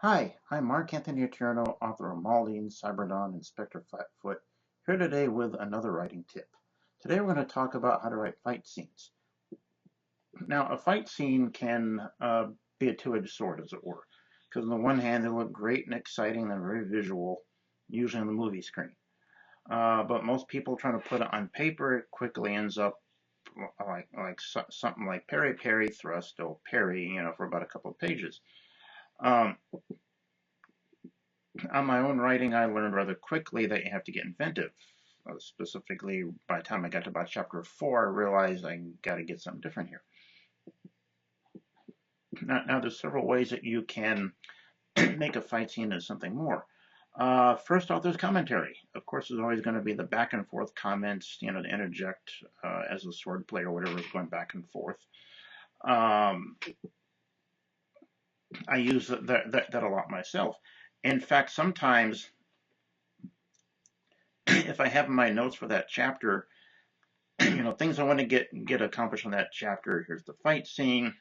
Hi, I'm Mark Anthony Eterno, author of Maldine, Cyberdawn, and Spectre Flatfoot, here today with another writing tip. Today we're going to talk about how to write fight scenes. Now, a fight scene can be a two-edged sword, as it were, because on the one hand, they look great and exciting and very visual, usually on the movie screen. But most people trying to put it on paper, it quickly ends up like something like parry, thrust, or parry, for about a couple of pages. Um, On my own writing, I learned rather quickly that you have to get inventive. Specifically, by the time I got to about chapter 4, I realized I got to get something different here. Now, there's several ways that you can make a fight scene into something more. First off, there's commentary. Of course, there's always going to be the back and forth comments, to interject as a sword player or whatever is going back and forth. I use that a lot myself. In fact, sometimes if I have my notes for that chapter, things I want to get accomplished in that chapter. Here's the fight scene,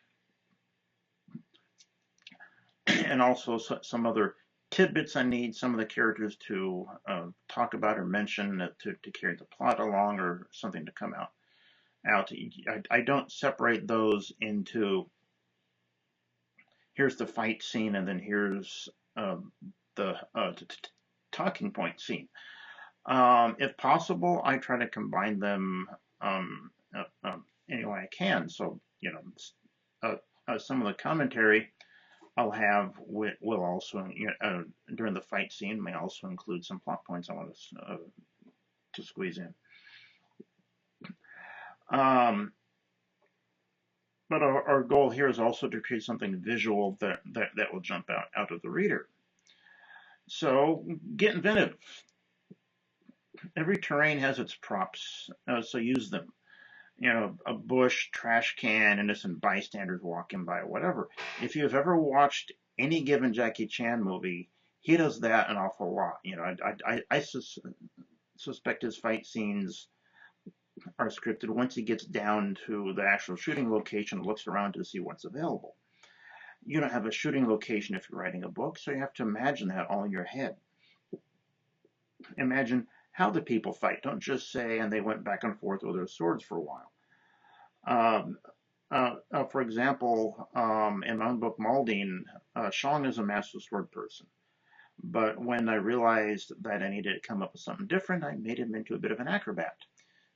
and also some other tidbits I need some of the characters to talk about or mention to carry the plot along, or something to come out. I don't separate those into here's the fight scene and then here's the talking point scene. If possible, I try to combine them any way I can. So, some of the commentary I'll have will also, during the fight scene, may also include some plot points I want to squeeze in. But our goal here is also to create something visual that will jump out of the reader. So get inventive. Every terrain has its props, so use them. A bush, trash can, innocent bystanders walking by, whatever. If you've ever watched any given Jackie Chan movie, he does that an awful lot. I suspect his fight scenes are scripted once he gets down to the actual shooting location and looks around to see what's available. You don't have a shooting location if you're writing a book, so you have to imagine that all in your head. Imagine how the people fight. Don't just say, and they went back and forth with their swords for a while. For example, in my own book, Maldine, Shang is a master sword person. But when I realized that I needed to come up with something different, I made him into a bit of an acrobat.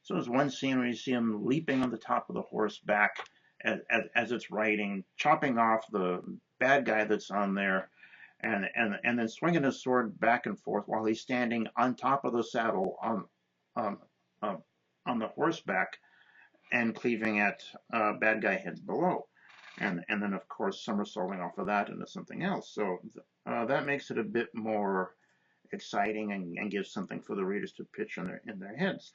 So there's one scene where you see him leaping on the top of the horse back as it's riding, chopping off the bad guy that's on there, and then swinging his sword back and forth while he's standing on top of the saddle on the horseback and cleaving at bad guy heads below. And then, of course, somersaulting off of that into something else. So that makes it a bit more exciting and gives something for the readers to picture in their heads.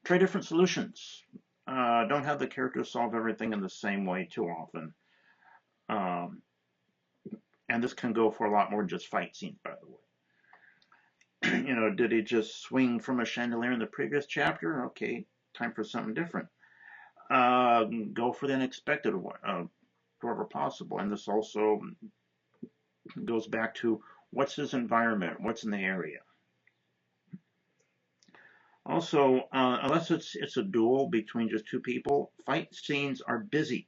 Try different solutions. Don't have the characters solve everything in the same way too often. And this can go for a lot more than just fight scenes, by the way. Did he just swing from a chandelier in the previous chapter? Okay, time for something different. Go for the unexpected wherever possible. And this also goes back to what's his environment, what's in the area. Also, unless it's a duel between just two people, fight scenes are busy.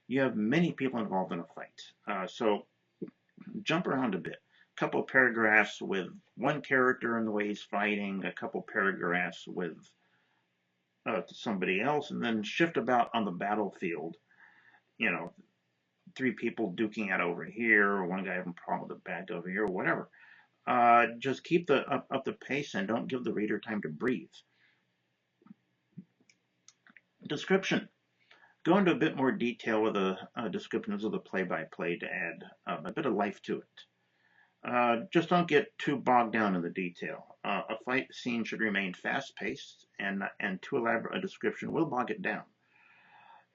You have many people involved in a fight. So jump around a bit. A couple of paragraphs with one character and the way he's fighting, a couple paragraphs with somebody else, and then shift about on the battlefield. 3 people duking out over here, or one guy having a problem with a bad guy over here, or whatever. Just keep up the pace and don't give the reader time to breathe. Description. Go into a bit more detail with the descriptions of the play-by-play to add a bit of life to it. Just don't get too bogged down in the detail. A fight scene should remain fast-paced, and too elaborate a description will bog it down.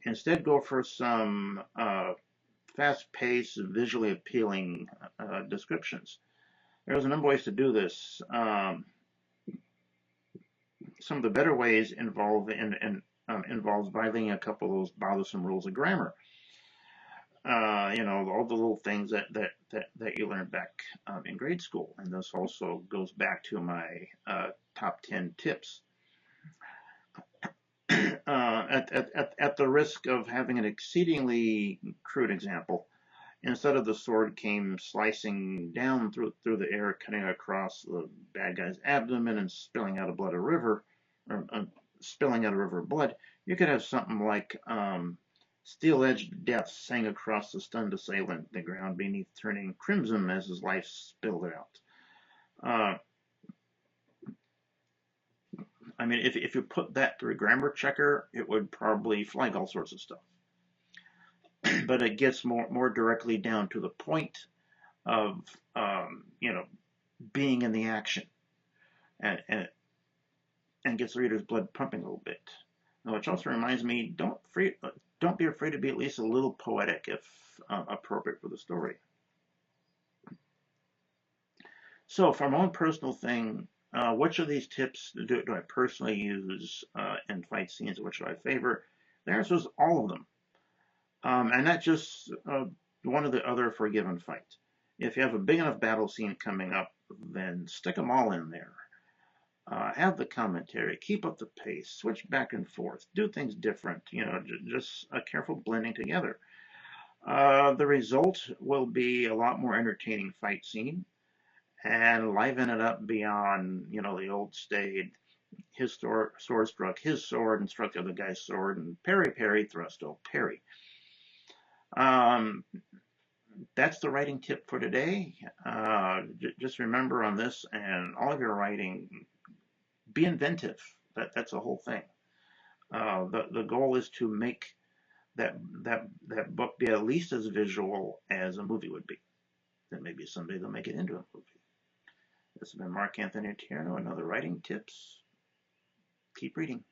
Instead, go for some fast-paced, visually appealing descriptions. There's a number of ways to do this. Some of the better ways involves violating a couple of those bothersome rules of grammar. You know, all the little things that you learned back in grade school. And this also goes back to my top 10 tips. At the risk of having an exceedingly crude example, instead of the sword came slicing down through the air, cutting across the bad guy's abdomen and spilling out a river, or spilling out a river of blood, you could have something like steel-edged death sang across the stunned assailant, the ground beneath turning crimson as his life spilled out. Uh, I mean, if you put that through a grammar checker, it would probably flag all sorts of stuff. But it gets more directly down to the point of you know, being in the action, and, and and gets the reader's blood pumping a little bit. Now, which also reminds me, don't be afraid to be at least a little poetic if appropriate for the story. So, for my own personal thing, which of these tips do I personally use in fight scenes? Which do I favor? The answer is all of them, and not just one or the other for a given fight. If you have a big enough battle scene coming up, then stick them all in there. Have the commentary, keep up the pace, switch back and forth, do things different, you know, just a careful blending together. The result will be a lot more entertaining fight scene and liven it up beyond, you know, the old staid, his sword struck his sword and struck the other guy's sword and parry, parry, thrusto, parry. Um, that's the writing tip for today. Just remember on this and all of your writing, be inventive. That's the whole thing. The goal is to make that book be at least as visual as a movie would be. Then maybe someday they'll make it into a movie. This has been Mark Anthony Tierno, another writing tips. Keep reading.